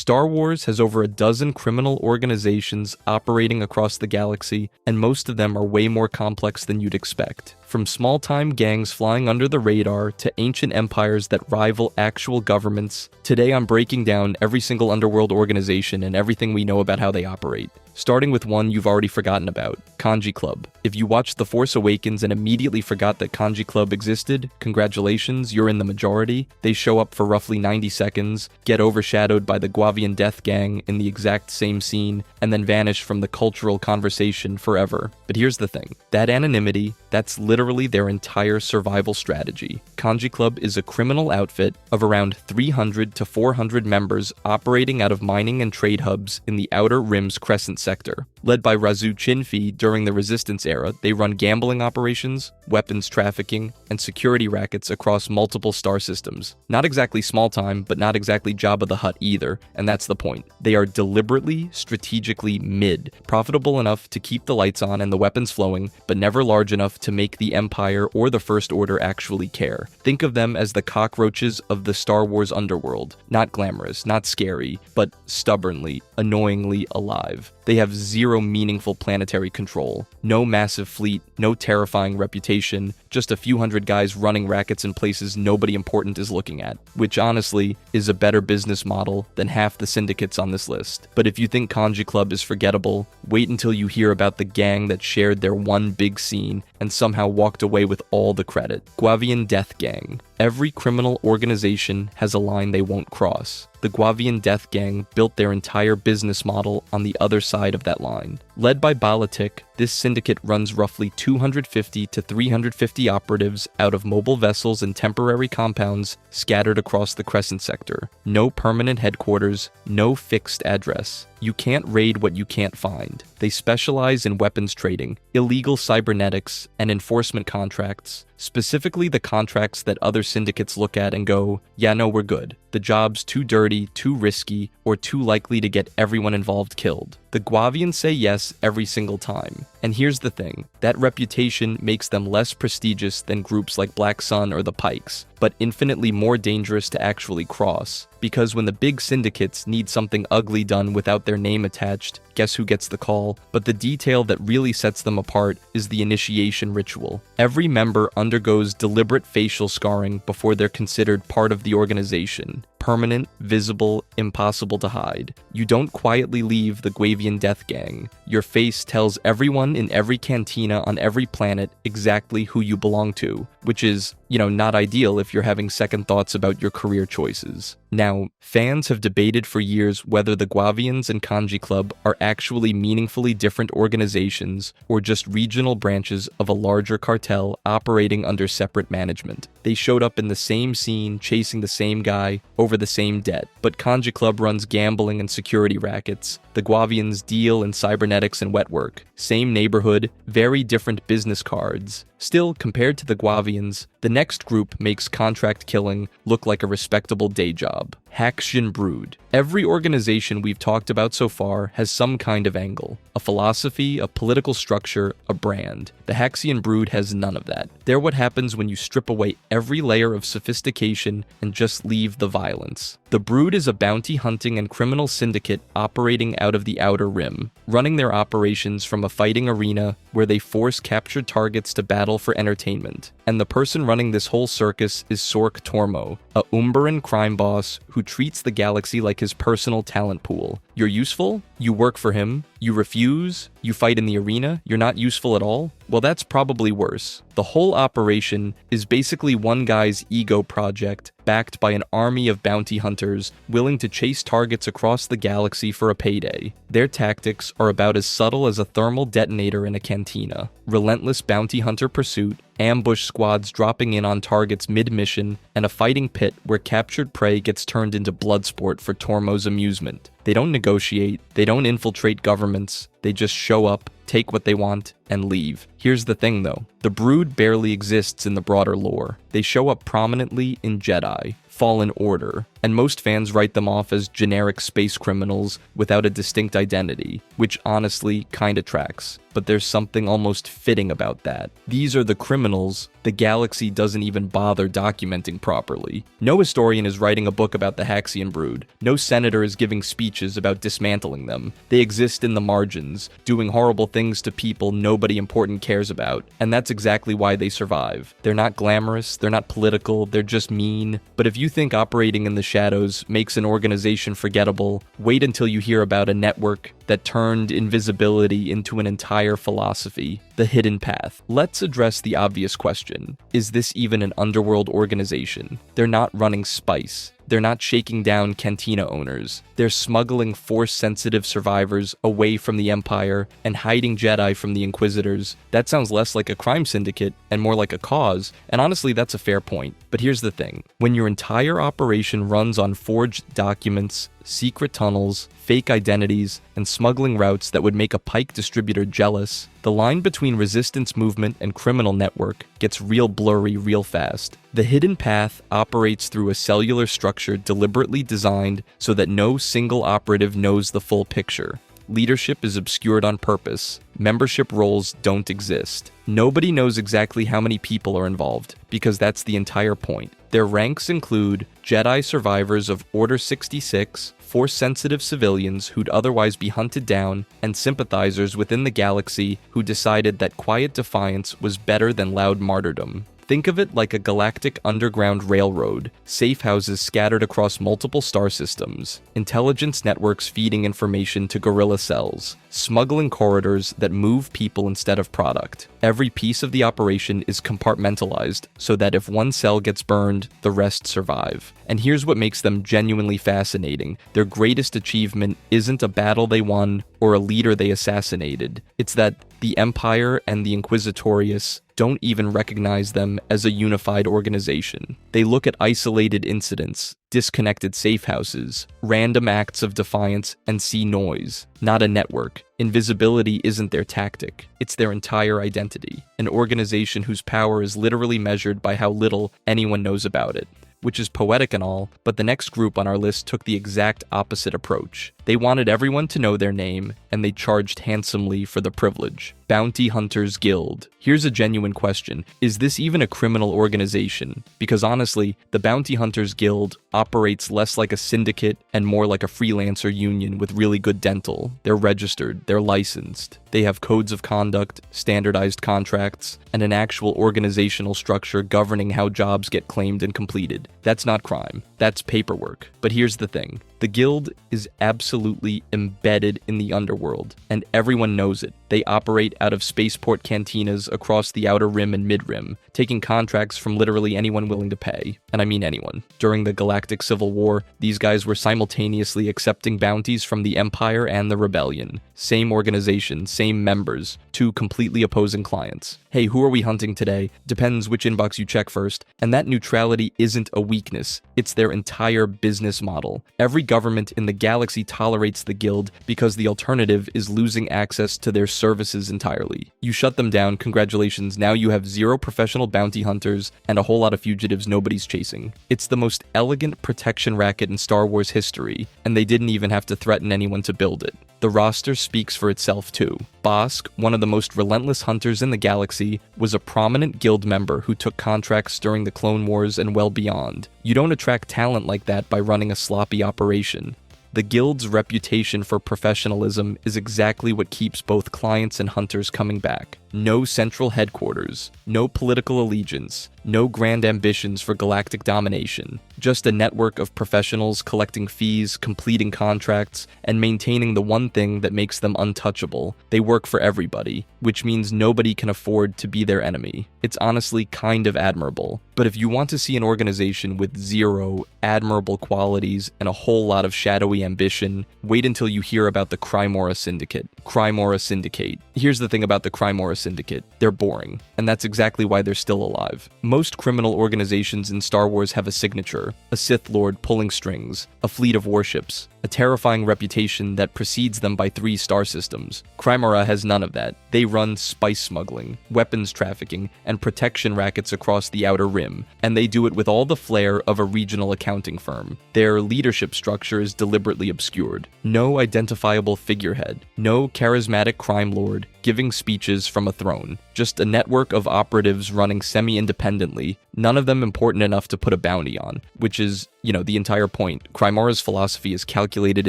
Star Wars has over a dozen criminal organizations operating across the galaxy, and most of them are way more complex than you'd expect. From small-time gangs flying under the radar to ancient empires that rival actual governments, today I'm breaking down every single underworld organization and everything we know about how they operate. Starting with one you've already forgotten about, Kanji Club. If you watched The Force Awakens and immediately forgot that Kanji Club existed, congratulations, you're in the majority. They show up for roughly 90 seconds, get overshadowed by the Guavian Death Gang in the exact same scene, and then vanish from the cultural conversation forever. But here's the thing, that anonymity, that's literally their entire survival strategy. Kanji Club is a criminal outfit of around 300 to 400 members operating out of mining and trade hubs in the Outer Rim's Crescent sector. Led by Razu Chinfi during the Resistance era, they run gambling operations, weapons trafficking, and security rackets across multiple star systems. Not exactly small time, but not exactly Jabba the Hutt either, and that's the point. They are deliberately, strategically mid, profitable enough to keep the lights on and the weapons flowing, but never large enough to make the Empire or the First Order actually care. Think of them as the cockroaches of the Star Wars underworld. Not glamorous, not scary, but stubbornly, annoyingly alive. They have zero meaningful planetary control, no massive fleet, no terrifying reputation, just a few hundred guys running rackets in places nobody important is looking at, which honestly is a better business model than half the syndicates on this list. But if you think Kanji Club is forgettable, wait until you hear about the gang that shared their one big scene and somehow walked away with all the credit. Guavian Death Gang. Every criminal organization has a line they won't cross. The Guavian Death Gang built their entire business model on the other side of that line. Led by Balatik, this syndicate runs roughly 250 to 350 operatives out of mobile vessels and temporary compounds scattered across the Crescent sector. No permanent headquarters, no fixed address. You can't raid what you can't find. They specialize in weapons trading, illegal cybernetics, and enforcement contracts. Specifically the contracts that other syndicates look at and go, yeah, no, we're good. The job's too dirty, too risky, or too likely to get everyone involved killed. The Guavians say yes every single time. And here's the thing, that reputation makes them less prestigious than groups like Black Sun or the Pikes, but infinitely more dangerous to actually cross. Because when the big syndicates need something ugly done without their name attached, guess who gets the call? But the detail that really sets them apart is the initiation ritual. Every member undergoes deliberate facial scarring before they're considered part of the organization. Permanent, visible, impossible to hide. You don't quietly leave the Guavian Death Gang. Your face tells everyone in every cantina on every planet exactly who you belong to, which is, not ideal if you're having second thoughts about your career choices. Now, fans have debated for years whether the Guavians and Kanji Club are actually meaningfully different organizations or just regional branches of a larger cartel operating under separate management. They showed up in the same scene, chasing the same guy, over the same debt. But Kanji Club runs gambling and security rackets. The Guavians deal in cybernetics and wet work. Same neighborhood, very different business cards. Still, compared to the Guavians, the next group makes contract killing look like a respectable day job. Haxian Brood. Every organization we've talked about so far has some kind of angle. A philosophy, a political structure, a brand. The Haxian Brood has none of that. They're what happens when you strip away every layer of sophistication and just leave the violence. The Brood is a bounty hunting and criminal syndicate operating out of the Outer Rim, running their operations from a fighting arena where they force captured targets to battle for entertainment. And the person running this whole circus is Sork Tormo, a Umbaran crime boss who treats the galaxy like his personal talent pool. You're useful? You work for him. You refuse? You fight in the arena? You're not useful at all? Well, that's probably worse. The whole operation is basically one guy's ego project, backed by an army of bounty hunters willing to chase targets across the galaxy for a payday. Their tactics are about as subtle as a thermal detonator in a cantina. Relentless bounty hunter pursuit, ambush squads dropping in on targets mid-mission, and a fighting pit where captured prey gets turned into bloodsport for Tormo's amusement. They don't negotiate, they don't infiltrate governments, they just show up, take what they want, and leave. Here's the thing though, the Brood barely exists in the broader lore. They show up prominently in Jedi, Fallen Order, and most fans write them off as generic space criminals without a distinct identity, which honestly kinda tracks. But there's something almost fitting about that. These are the criminals the galaxy doesn't even bother documenting properly. No historian is writing a book about the Haxian brood. No senator is giving speeches about dismantling them. They exist in the margins, doing horrible things to people nobody important cares about, and that's exactly why they survive. They're not glamorous, they're not political, they're just mean. But if you think operating in the shadows makes an organization forgettable, wait until you hear about a network that turned invisibility into an entire philosophy, the hidden path. Let's address the obvious question. Is this even an underworld organization? They're not running spice. They're not shaking down cantina owners. They're smuggling Force-sensitive survivors away from the Empire and hiding Jedi from the Inquisitors. That sounds less like a crime syndicate and more like a cause, and honestly, that's a fair point. But here's the thing. When your entire operation runs on forged documents, secret tunnels, fake identities, and smuggling routes that would make a Pike distributor jealous, the line between resistance movement and criminal network gets real blurry real fast. The hidden path operates through a cellular structure deliberately designed so that no single operative knows the full picture. Leadership is obscured on purpose. Membership roles don't exist. Nobody knows exactly how many people are involved, because that's the entire point. Their ranks include Jedi survivors of Order 66, Force-sensitive civilians who'd otherwise be hunted down, and sympathizers within the galaxy who decided that quiet defiance was better than loud martyrdom. Think of it like a galactic underground railroad, safe houses scattered across multiple star systems, intelligence networks feeding information to guerrilla cells, smuggling corridors that move people instead of product. Every piece of the operation is compartmentalized so that if one cell gets burned, the rest survive. And here's what makes them genuinely fascinating. Their greatest achievement isn't a battle they won or a leader they assassinated. It's that the Empire and the Inquisitorius don't even recognize them as a unified organization. They look at isolated incidents, disconnected safe houses, random acts of defiance, and see noise, not a network. Invisibility isn't their tactic, it's their entire identity. An organization whose power is literally measured by how little anyone knows about it. Which is poetic and all, but the next group on our list took the exact opposite approach. They wanted everyone to know their name, and they charged handsomely for the privilege. Bounty Hunters Guild. Here's a genuine question. Is this even a criminal organization? Because honestly, the Bounty Hunters Guild operates less like a syndicate and more like a freelancer union with really good dental. They're registered, they're licensed. They have codes of conduct, standardized contracts, and an actual organizational structure governing how jobs get claimed and completed. That's not crime. That's paperwork. But here's the thing. The guild is absolutely embedded in the underworld, and everyone knows it. They operate out of spaceport cantinas across the outer rim and mid-rim, taking contracts from literally anyone willing to pay. And I mean anyone. During the Galactic Civil War, these guys were simultaneously accepting bounties from the Empire and the Rebellion. Same organization, same members, two completely opposing clients. Hey, who are we hunting today? Depends which inbox you check first. And that neutrality isn't a weakness. It's their entire business model. Every government in the galaxy tolerates the guild because the alternative is losing access to their services entirely. You shut them down, congratulations, now you have 0 professional bounty hunters and a whole lot of fugitives nobody's chasing. It's the most elegant protection racket in Star Wars history, and they didn't even have to threaten anyone to build it. The roster speaks for itself too. Bosk, one of the most relentless hunters in the galaxy, was a prominent guild member who took contracts during the Clone Wars and well beyond. You don't attract talent like that by running a sloppy operation. The guild's reputation for professionalism is exactly what keeps both clients and hunters coming back. No central headquarters, no political allegiance, no grand ambitions for galactic domination. Just a network of professionals collecting fees, completing contracts, and maintaining the one thing that makes them untouchable. They work for everybody, which means nobody can afford to be their enemy. It's honestly kind of admirable. But if you want to see an organization with 0 admirable qualities and a whole lot of shadowy ambition, wait until you hear about the Crymora Syndicate. Crymora Syndicate. Here's the thing about the Crymora Syndicate. They're boring, and that's exactly why they're still alive. Most criminal organizations in Star Wars have a signature, a Sith Lord pulling strings, a fleet of warships, a terrifying reputation that precedes them by 3 star systems. Crimera has none of that. They run spice smuggling, weapons trafficking, and protection rackets across the Outer Rim, and they do it with all the flair of a regional accounting firm. Their leadership structure is deliberately obscured. No identifiable figurehead, no charismatic crime lord giving speeches from a throne, just a network of operatives running semi-independently, none of them important enough to put a bounty on, which is, the entire point. Crimera's philosophy is calculated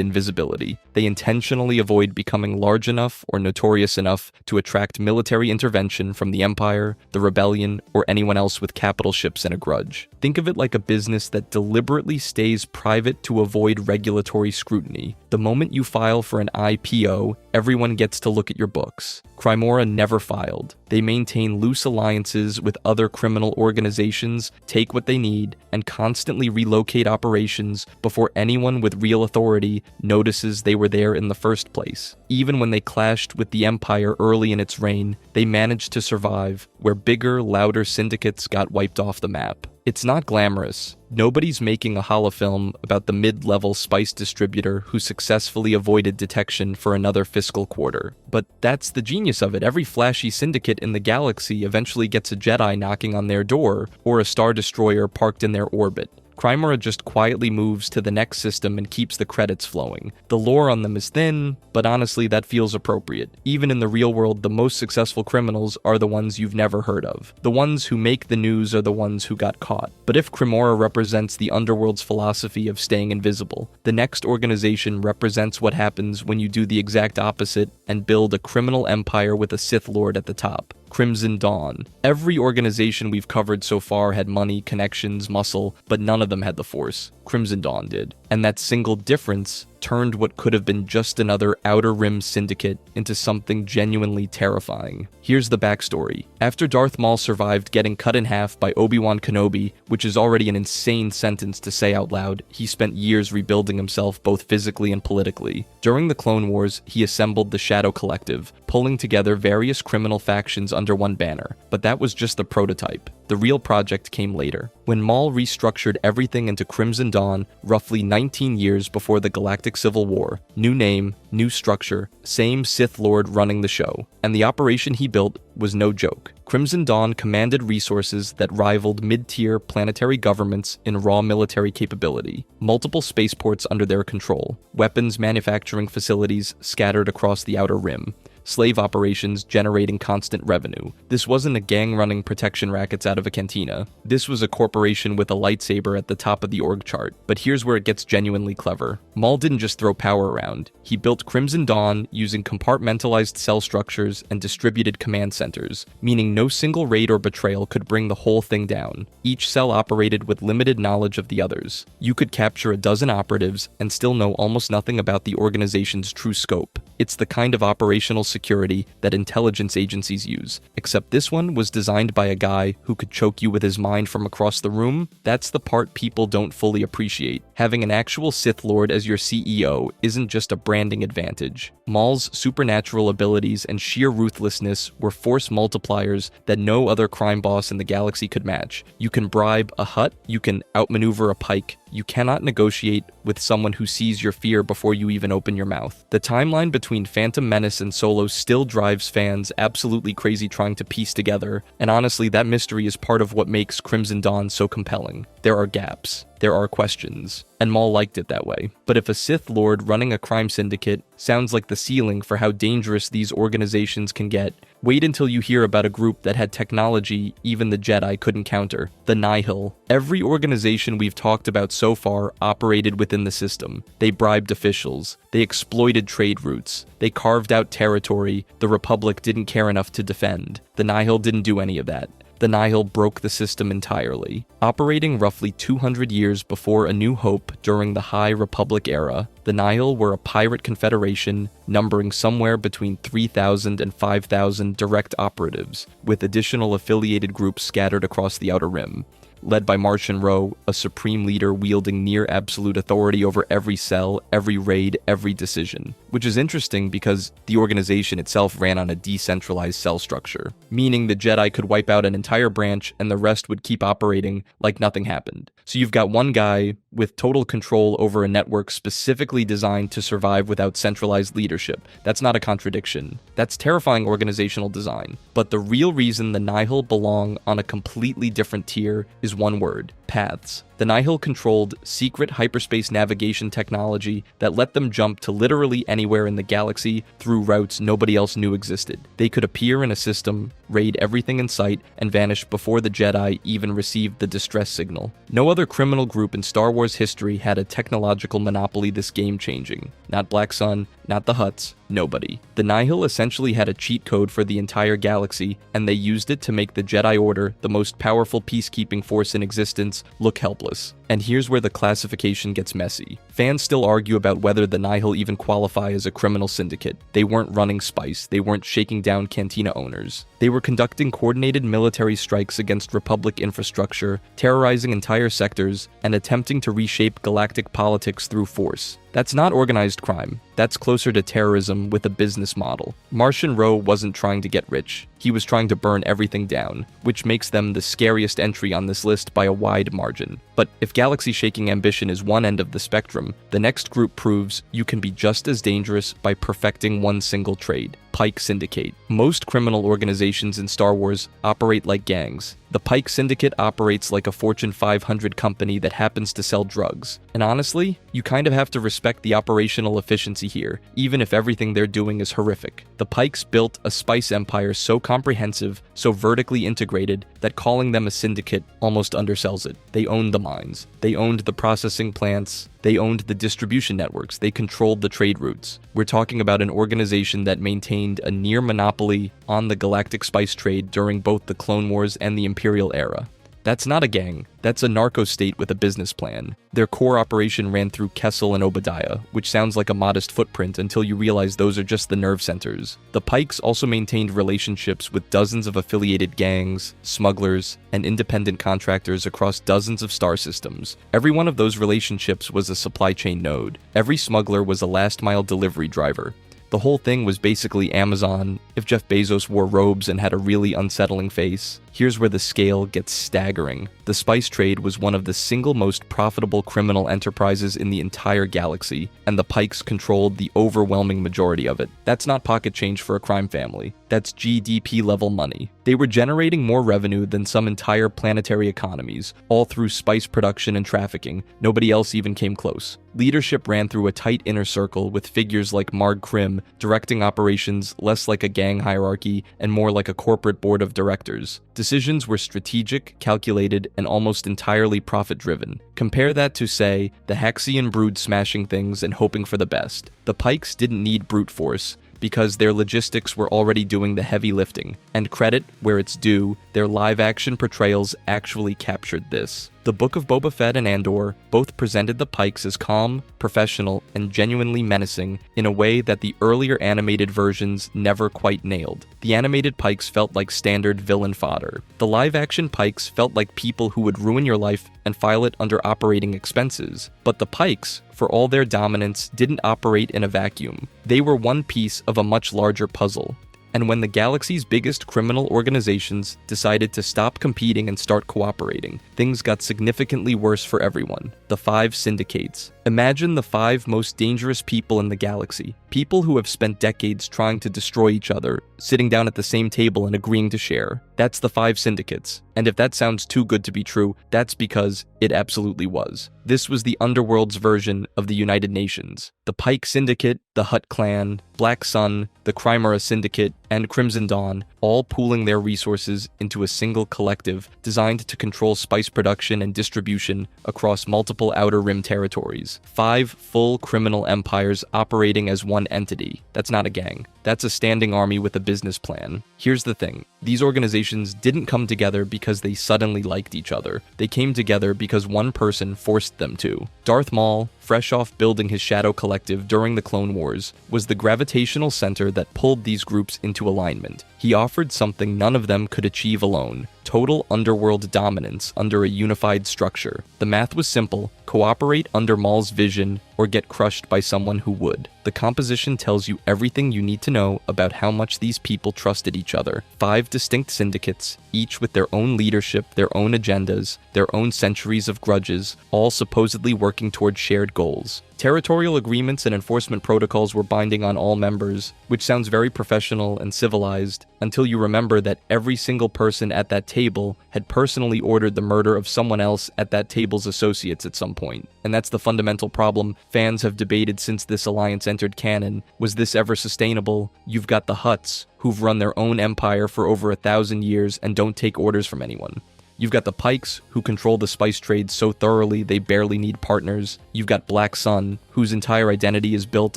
invisibility. They intentionally avoid becoming large enough or notorious enough to attract military intervention from the Empire, the Rebellion, or anyone else with capital ships and a grudge. Think of it like a business that deliberately stays private to avoid regulatory scrutiny. The moment you file for an IPO, everyone gets to look at your books. Crimera never filed. They maintain loose alliances with other criminal organizations, take what they need, and constantly relocate operations before anyone with real authority notices they were there in the first place. Even when they clashed with the Empire early in its reign, they managed to survive, where bigger, louder syndicates got wiped off the map. It's not glamorous. Nobody's making a holofilm about the mid-level spice distributor who successfully avoided detection for another fiscal quarter. But that's the genius of it. Every flashy syndicate in the galaxy eventually gets a Jedi knocking on their door, or a Star Destroyer parked in their orbit. Crimera just quietly moves to the next system and keeps the credits flowing. The lore on them is thin, but honestly that feels appropriate. Even in the real world, the most successful criminals are the ones you've never heard of. The ones who make the news are the ones who got caught. But if Crimera represents the underworld's philosophy of staying invisible, the next organization represents what happens when you do the exact opposite and build a criminal empire with a Sith Lord at the top. Crimson Dawn. Every organization we've covered so far had money, connections, muscle, but none of them had the Force. Crimson Dawn did. And that single difference turned what could have been just another Outer Rim syndicate into something genuinely terrifying. Here's the backstory. After Darth Maul survived getting cut in half by Obi-Wan Kenobi, which is already an insane sentence to say out loud, he spent years rebuilding himself both physically and politically. During the Clone Wars, he assembled the Shadow Collective, pulling together various criminal factions under one banner. But that was just the prototype. The real project came later, when Maul restructured everything into Crimson Dawn roughly 19 years before the Galactic Civil War. New name, new structure, same Sith Lord running the show. And the operation he built was no joke. Crimson Dawn commanded resources that rivaled mid-tier planetary governments in raw military capability, multiple spaceports under their control, weapons manufacturing facilities scattered across the Outer Rim, slave operations generating constant revenue. This wasn't a gang running protection rackets out of a cantina. This was a corporation with a lightsaber at the top of the org chart. But here's where it gets genuinely clever. Maul didn't just throw power around. He built Crimson Dawn using compartmentalized cell structures and distributed command centers, meaning no single raid or betrayal could bring the whole thing down. Each cell operated with limited knowledge of the others. You could capture a dozen operatives and still know almost nothing about the organization's true scope. It's the kind of operational security that intelligence agencies use, except this one was designed by a guy who could choke you with his mind from across the room. That's the part people don't fully appreciate. Having an actual Sith Lord as your CEO isn't just a branding advantage. Maul's supernatural abilities and sheer ruthlessness were force multipliers that no other crime boss in the galaxy could match. You can bribe a Hutt, you can outmaneuver a Pike, you cannot negotiate with someone who sees your fear before you even open your mouth. The timeline between Phantom Menace and Solo still drives fans absolutely crazy trying to piece together, and honestly, that mystery is part of what makes Crimson Dawn so compelling. There are gaps. There are questions, and Maul liked it that way. But if a Sith Lord running a crime syndicate sounds like the ceiling for how dangerous these organizations can get, wait until you hear about a group that had technology even the Jedi couldn't counter, the Nihil. Every organization we've talked about so far operated within the system. They bribed officials. They exploited trade routes. They carved out territory the Republic didn't care enough to defend. The Nihil didn't do any of that. The Nihil broke the system entirely. Operating roughly 200 years before A New Hope during the High Republic era, the Nihil were a pirate confederation numbering somewhere between 3,000 and 5,000 direct operatives, with additional affiliated groups scattered across the Outer Rim. Led by Martian Rowe, a supreme leader wielding near-absolute authority over every cell, every raid, every decision. which is interesting because the organization itself ran on a decentralized cell structure, meaning the Jedi could wipe out an entire branch and the rest would keep operating like nothing happened. So you've got one guy with total control over a network specifically designed to survive without centralized leadership. That's not a contradiction. That's terrifying organizational design. But the real reason the Nihil belong on a completely different tier is one word: paths. The Nihil controlled secret hyperspace navigation technology that let them jump to literally anywhere in the galaxy through routes nobody else knew existed. They could appear in a system, raid everything in sight, and vanish before the Jedi even received the distress signal. No other criminal group in Star Wars history had a technological monopoly this game-changing. Not Black Sun, not the Hutts, nobody. The Nihil essentially had a cheat code for the entire galaxy, and they used it to make the Jedi Order, the most powerful peacekeeping force in existence, look helpless. And here's where the classification gets messy. Fans still argue about whether the Nihil even qualify as a criminal syndicate. They weren't running spice, they weren't shaking down cantina owners. They were conducting coordinated military strikes against Republic infrastructure, terrorizing entire sectors, and attempting to reshape galactic politics through force. That's not organized crime. That's closer to terrorism with a business model. Martian Rowe wasn't trying to get rich. He was trying to burn everything down, which makes them the scariest entry on this list by a wide margin. But if galaxy-shaking ambition is one end of the spectrum, the next group proves you can be just as dangerous by perfecting one single trade: Pike Syndicate. Most criminal organizations in Star Wars operate like gangs. The Pike Syndicate operates like a Fortune 500 company that happens to sell drugs. And honestly, you kind of have to respect the operational efficiency here, even if everything they're doing is horrific. The Pikes built a spice empire so comprehensive, so vertically integrated, that calling them a syndicate almost undersells it. They owned the mines. They owned the processing plants. They owned the distribution networks. They controlled the trade routes. We're talking about an organization that maintained a near monopoly on the galactic spice trade during both the Clone Wars and the Imperial era. That's not a gang. That's a narco state with a business plan. Their core operation ran through Kessel and Obadiah, which sounds like a modest footprint until you realize those are just the nerve centers. The Pikes also maintained relationships with dozens of affiliated gangs, smugglers, and independent contractors across dozens of star systems. Every one of those relationships was a supply chain node. Every smuggler was a last-mile delivery driver. The whole thing was basically Amazon if Jeff Bezos wore robes and had a really unsettling face. Here's where the scale gets staggering. The spice trade was one of the single most profitable criminal enterprises in the entire galaxy, and the Pikes controlled the overwhelming majority of it. That's not pocket change for a crime family. That's GDP-level money. They were generating more revenue than some entire planetary economies, all through spice production and trafficking. Nobody else even came close. Leadership ran through a tight inner circle with figures like Marg Krim directing operations less like a gang hierarchy and more like a corporate board of directors. Decisions were strategic, calculated, and almost entirely profit-driven. Compare that to, say, the Haxian brood smashing things and hoping for the best. The Pikes didn't need brute force, because their logistics were already doing the heavy lifting, and credit where it's due, their live-action portrayals actually captured this. The Book of Boba Fett and Andor both presented the Pikes as calm, professional, and genuinely menacing in a way that the earlier animated versions never quite nailed. The animated Pikes felt like standard villain fodder. The live-action Pikes felt like people who would ruin your life and file it under operating expenses. But the Pikes, for all their dominance, didn't operate in a vacuum. They were one piece of a much larger puzzle. And when the galaxy's biggest criminal organizations decided to stop competing and start cooperating, things got significantly worse for everyone. The 5 syndicates. Imagine the 5 most dangerous people in the galaxy. People who have spent decades trying to destroy each other, sitting down at the same table and agreeing to share. That's the 5 syndicates. And if that sounds too good to be true, that's because it absolutely was. This was the Underworld's version of the United Nations. The Pike Syndicate, the Hutt Clan, Black Sun, the Crimera Syndicate, and Crimson Dawn, all pooling their resources into a single collective designed to control spice production and distribution across multiple Outer Rim territories. 5 full criminal empires operating as one entity. That's not a gang. That's a standing army with a business plan. Here's the thing. These organizations didn't come together because they suddenly liked each other. They came together because one person forced them to. Darth Maul, fresh off building his Shadow Collective during the Clone Wars, was the gravitational center that pulled these groups into alignment. He offered something none of them could achieve alone: total underworld dominance under a unified structure. The math was simple: cooperate under Maul's vision, or get crushed by someone who would. The composition tells you everything you need to know about how much these people trusted each other. 5 distinct syndicates, each with their own leadership, their own agendas, their own centuries of grudges, all supposedly working toward shared goals. Territorial agreements and enforcement protocols were binding on all members, which sounds very professional and civilized, until you remember that every single person at that table had personally ordered the murder of someone else at that table's associates at some point. And that's the fundamental problem fans have debated since this alliance entered canon. Was this ever sustainable? You've got the Hutts, who've run their own empire for over 1,000 years and don't take orders from anyone. You've got the Pikes, who control the spice trade so thoroughly they barely need partners. You've got Black Sun, whose entire identity is built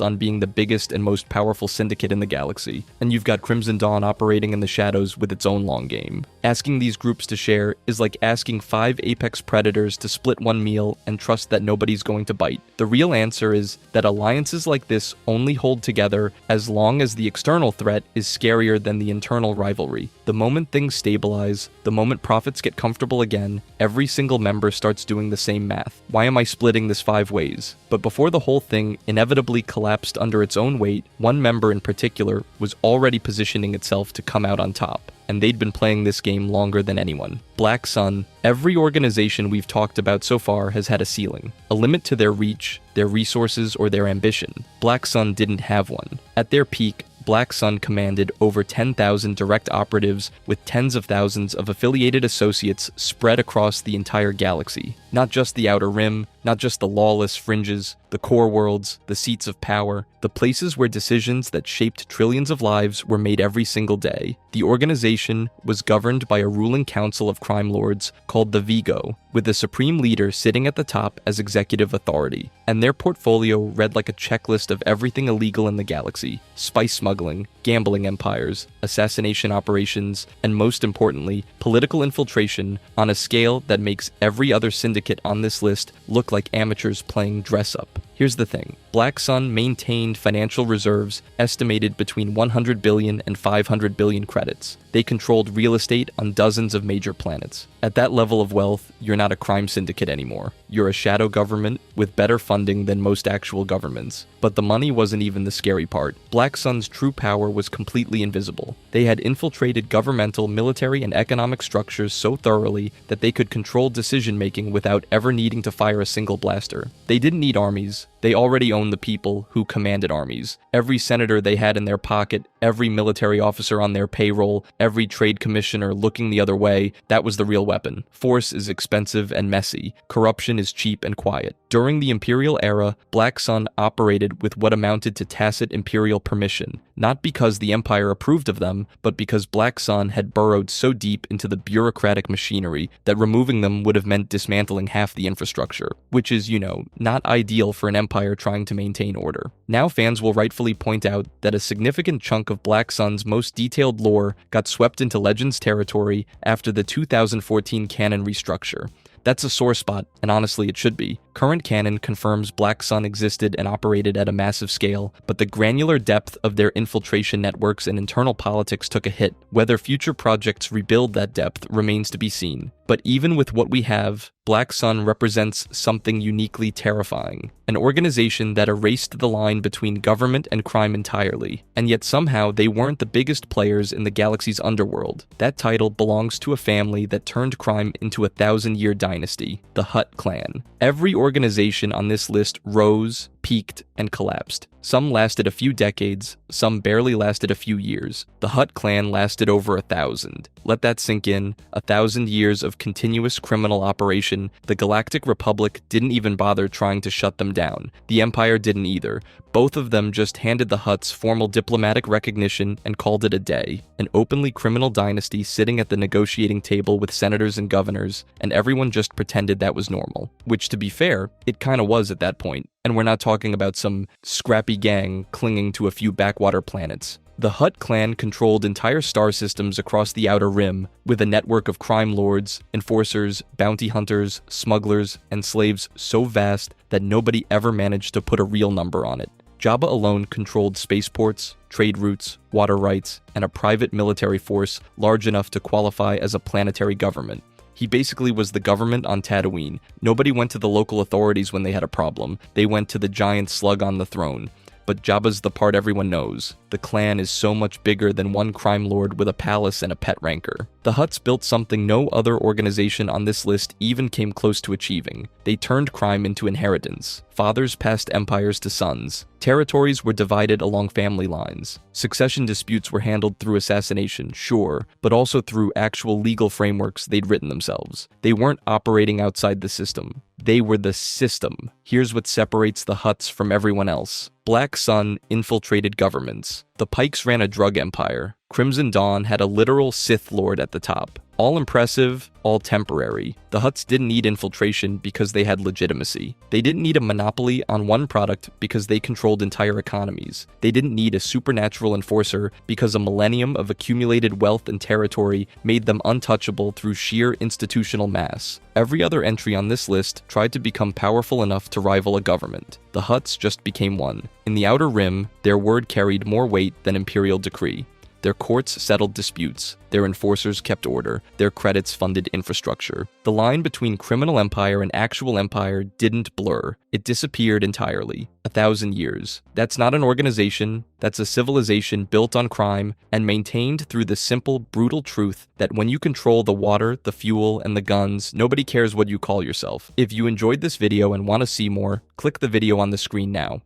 on being the biggest and most powerful syndicate in the galaxy. And you've got Crimson Dawn operating in the shadows with its own long game. Asking these groups to share is like asking 5 apex predators to split one meal and trust that nobody's going to bite. The real answer is that alliances like this only hold together as long as the external threat is scarier than the internal rivalry. The moment things stabilize, the moment profits get comfortable again, every single member starts doing the same math. Why am I splitting this 5 ways? But before the whole thing inevitably collapsed under its own weight, one member in particular was already positioning itself to come out on top. And they'd been playing this game longer than anyone. Black Sun. Every organization we've talked about so far has had a ceiling, a limit to their reach, their resources, or their ambition. Black Sun didn't have one. At their peak, Black Sun commanded over 10,000 direct operatives with tens of thousands of affiliated associates spread across the entire galaxy. Not just the Outer Rim, not just the lawless fringes, the core worlds, the seats of power, the places where decisions that shaped trillions of lives were made every single day. The organization was governed by a ruling council of crime lords called the Vigo, with the supreme leader sitting at the top as executive authority. And their portfolio read like a checklist of everything illegal in the galaxy: spice smuggling, gambling empires, assassination operations, and most importantly, political infiltration on a scale that makes every other syndicate on this list look like amateurs playing dress-up. Here's the thing. Black Sun maintained financial reserves estimated between 100 billion and 500 billion credits. They controlled real estate on dozens of major planets. At that level of wealth, you're not a crime syndicate anymore. You're a shadow government with better funding than most actual governments. But the money wasn't even the scary part. Black Sun's true power was completely invisible. They had infiltrated governmental, military, and economic structures so thoroughly that they could control decision-making without ever needing to fire a single blaster. They didn't need armies. They already owned the people who commanded armies. Every senator they had in their pocket, every military officer on their payroll, every trade commissioner looking the other way, that was the real weapon. Force is expensive and messy. Corruption is cheap and quiet. During the Imperial era, Black Sun operated with what amounted to tacit Imperial permission, not because the Empire approved of them, but because Black Sun had burrowed so deep into the bureaucratic machinery that removing them would have meant dismantling half the infrastructure, which is, not ideal for an empire trying to maintain order. Now fans will rightfully point out that a significant chunk of Black Sun's most detailed lore got swept into Legends territory after the 2014 canon restructure. That's a sore spot, and honestly it should be. Current canon confirms Black Sun existed and operated at a massive scale, but the granular depth of their infiltration networks and internal politics took a hit. Whether future projects rebuild that depth remains to be seen. But even with what we have, Black Sun represents something uniquely terrifying. An organization that erased the line between government and crime entirely, and yet somehow they weren't the biggest players in the galaxy's underworld. That title belongs to a family that turned crime into a 1,000-year dynasty, the Hutt clan. Every organization on this list rose, peaked, and collapsed. Some lasted a few decades, some barely lasted a few years. The Hutt clan lasted over 1,000. Let that sink in. 1,000 years of continuous criminal operation. The Galactic Republic didn't even bother trying to shut them down. The Empire didn't either. Both of them just handed the Hutts formal diplomatic recognition and called it a day. An openly criminal dynasty sitting at the negotiating table with senators and governors, and everyone just pretended that was normal. Which, to be fair, it kinda was at that point. And we're not talking about some scrappy gang clinging to a few backwater planets. The Hutt clan controlled entire star systems across the Outer Rim, with a network of crime lords, enforcers, bounty hunters, smugglers, and slaves so vast that nobody ever managed to put a real number on it. Jabba alone controlled spaceports, trade routes, water rights, and a private military force large enough to qualify as a planetary government. He basically was the government on Tatooine. Nobody went to the local authorities when they had a problem. They went to the giant slug on the throne. But Jabba's the part everyone knows. The clan is so much bigger than one crime lord with a palace and a pet rancor. The Hutts built something no other organization on this list even came close to achieving. They turned crime into inheritance. Fathers passed empires to sons. Territories were divided along family lines. Succession disputes were handled through assassination, sure, but also through actual legal frameworks they'd written themselves. They weren't operating outside the system. They were the system. Here's what separates the Hutts from everyone else. Black Sun infiltrated governments. The Pikes ran a drug empire. Crimson Dawn had a literal Sith Lord at the top. All impressive, all temporary. The Hutts didn't need infiltration because they had legitimacy. They didn't need a monopoly on one product because they controlled entire economies. They didn't need a supernatural enforcer because a millennium of accumulated wealth and territory made them untouchable through sheer institutional mass. Every other entry on this list tried to become powerful enough to rival a government. The Hutts just became one. In the Outer Rim, their word carried more weight than imperial decree. Their courts settled disputes, their enforcers kept order, their credits funded infrastructure. The line between criminal empire and actual empire didn't blur. It disappeared entirely. 1,000 years. That's not an organization, that's a civilization built on crime and maintained through the simple, brutal truth that when you control the water, the fuel, and the guns, nobody cares what you call yourself. If you enjoyed this video and want to see more, click the video on the screen now.